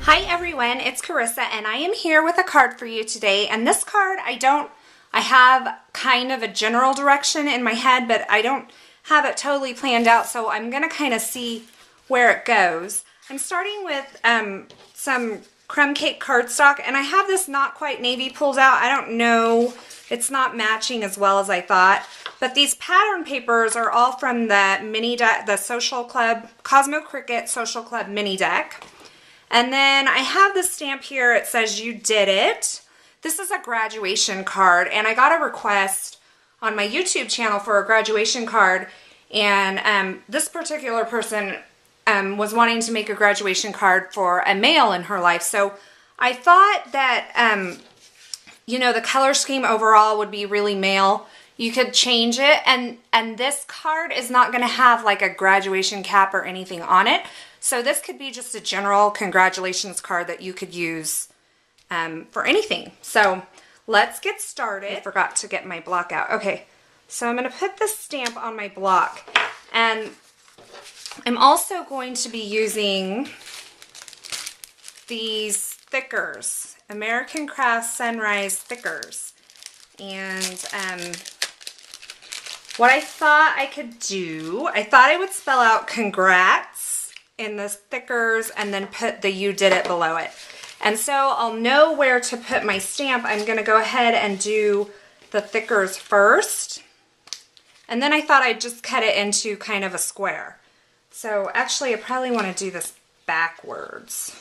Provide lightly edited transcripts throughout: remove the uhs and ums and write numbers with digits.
Hi everyone, it's Carissa and I am here with a card for you today. And this card, I have kind of a general direction in my head, but I don't have it totally planned out, so I'm gonna kind of see where it goes. I'm starting with some crumb cake cardstock, and I have this Not Quite Navy pulled out. I don't know, it's not matching as well as I thought, but these pattern papers are all from the mini deck, the Social Club, Cosmo Cricut Social Club mini deck. And then I have this stamp here. It says "You did it." This is a graduation card, and I got a request on my YouTube channel for a graduation card, and this particular person was wanting to make a graduation card for a male in her life. So I thought that, you know, the color scheme overall would be really male. You could change it, and this card is not going to have like a graduation cap or anything on it. So this could be just a general congratulations card that you could use for anything. So let's get started. I forgot to get my block out. Okay, so I'm going to put this stamp on my block, and I'm also going to be using these thickers, American Crafts Sunrise thickers. And what I thought I could do, I thought I would spell out congrats in the stickers and then put the "You did it" below it. And so I'll know where to put my stamp. I'm going to go ahead and do the thickers first. And then I thought I'd just cut it into kind of a square. So actually I probably want to do this backwards.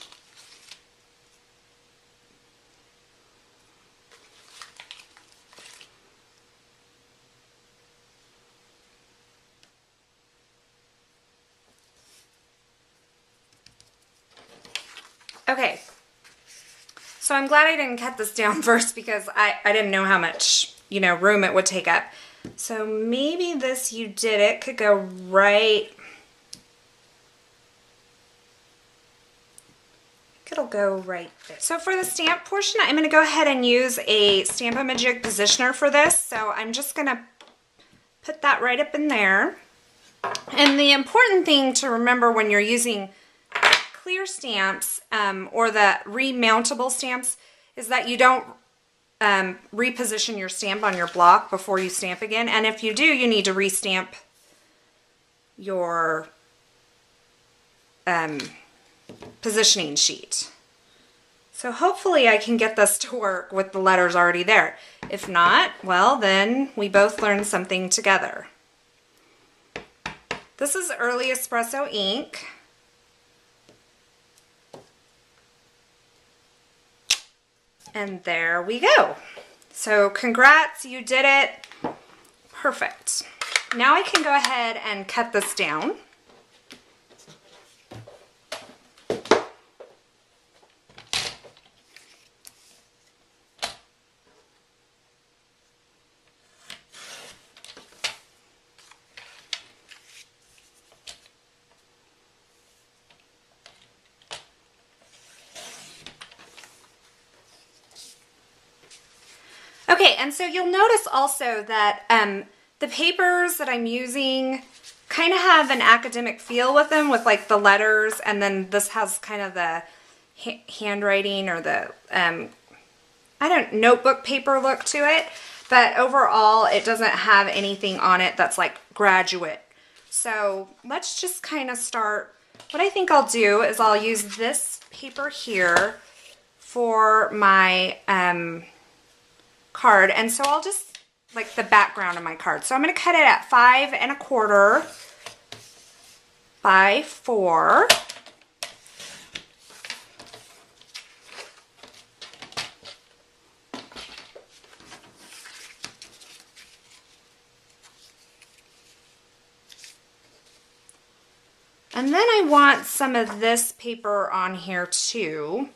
Okay, so I'm glad I didn't cut this down first because I didn't know how much, you know, room it would take up. So maybe this "You did it" could go right, it'll go right there. So for the stamp portion, I'm going to go ahead and use a Stamp-A-Majig positioner for this. So I'm just going to put that right up in there. And the important thing to remember when you're using clear stamps or the remountable stamps is that you don't reposition your stamp on your block before you stamp again. And if you do, you need to restamp your positioning sheet. So hopefully I can get this to work with the letters already there. If not, well, then we both learned something together. This is Early Espresso ink. And there we go. So congrats, you did it. Perfect. Now I can go ahead and cut this down. Okay, and so you'll notice also that the papers that I'm using kind of have an academic feel with them, with like the letters, and then this has kind of the handwriting or the, notebook paper look to it, but overall it doesn't have anything on it that's like graduate. So let's just kind of start. What I think I'll do is I'll use this paper here for my card, and so I'll just, like, the background of my card. So I'm going to cut it at 5 1/4 by 4. And then I want some of this paper on here too.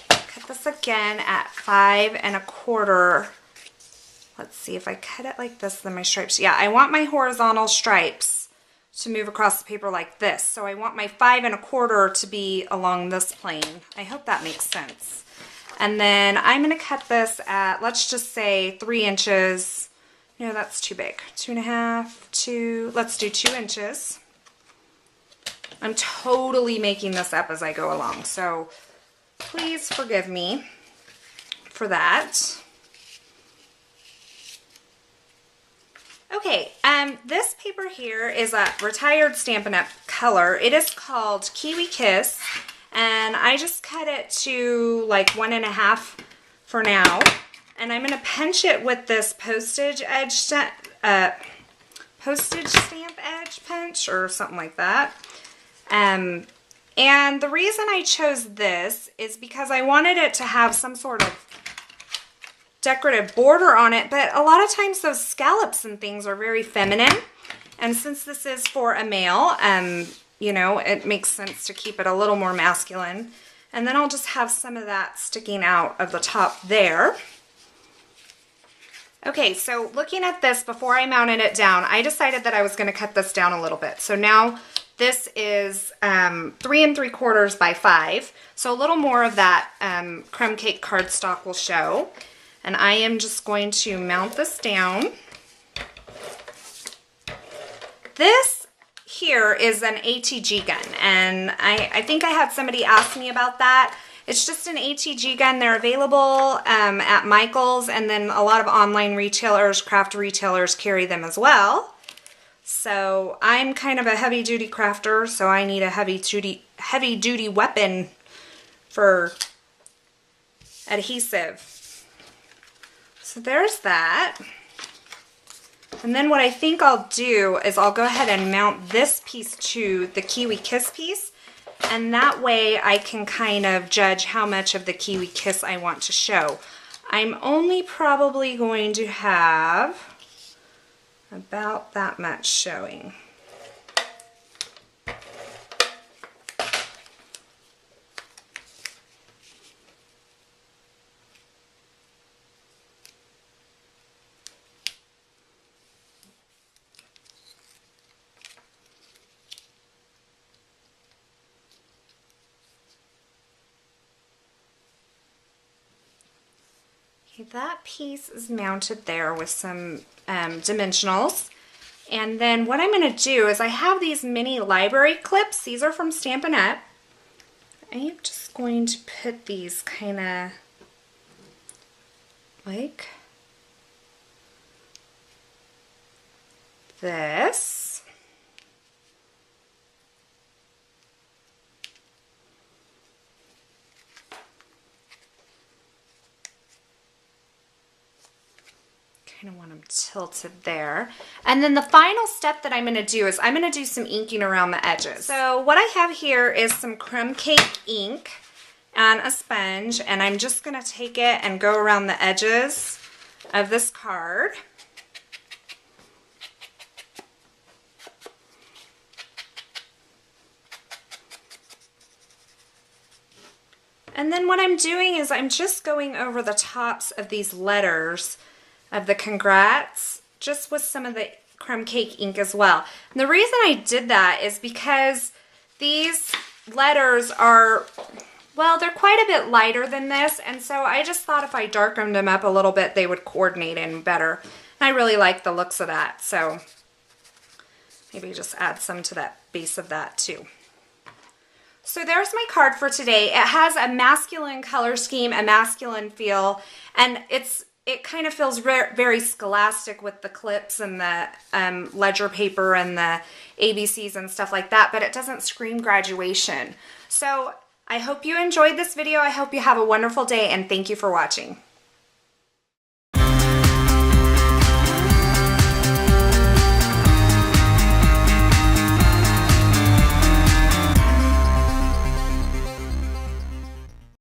Cut this again at 5 1/4. Let's see if I cut it like this, then my stripes. Yeah, I want my horizontal stripes to move across the paper like this. So I want my 5 1/4 to be along this plane. I hope that makes sense. And then I'm going to cut this at, let's just say 3 inches, No, that's too big. 2.5, 2, let's do 2 inches. I'm totally making this up as I go along, so please forgive me for that. Okay, this paper here is a retired Stampin' Up! Color. It is called Kiwi Kiss, and I just cut it to like 1.5 for now. And I'm going to pinch it with this postage stamp edge punch or something like that. And the reason I chose this is because I wanted it to have some sort of decorative border on it, but a lot of times those scallops and things are very feminine, and since this is for a male, you know, it makes sense to keep it a little more masculine. And then I'll just have some of that sticking out of the top there. Okay, so looking at this before I mounted it down, I decided that I was going to cut this down a little bit. So now this is 3 3/4 by 5, so a little more of that crumb cake cardstock will show. And I am just going to mount this down. This here is an ATG gun, and I think I had somebody ask me about that. It's just an ATG gun. They're available at Michael's, and then a lot of online retailers, craft retailers carry them as well. So I'm kind of a heavy-duty crafter, so I need a heavy-duty weapon for adhesive. So there's that. And then what I think I'll do is I'll go ahead and mount this piece to the Kiwi Kiss piece, and that way I can kind of judge how much of the Kiwi Kiss I want to show. I'm only probably going to have about that much showing. That piece is mounted there with some dimensionals. And then what I'm going to do is I have these mini library clips. These are from Stampin' Up! I'm just going to put these kind of like this. Kind of want them tilted there. And then the final step that I'm going to do is I'm going to do some inking around the edges. So what I have here is some crumb cake ink and a sponge, and I'm just going to take it and go around the edges of this card. And then what I'm doing is I'm just going over the tops of these letters of the congrats, just with some of the crumb cake ink as well. And the reason I did that is because these letters are, well, they're quite a bit lighter than this, and so I just thought if I darkened them up a little bit, they would coordinate in better. And I really like the looks of that, so maybe just add some to that base of that too. So there's my card for today. It has a masculine color scheme, a masculine feel, and it kind of feels very scholastic with the clips and the ledger paper and the ABCs and stuff like that, but it doesn't scream graduation. So I hope you enjoyed this video. I hope you have a wonderful day, and thank you for watching.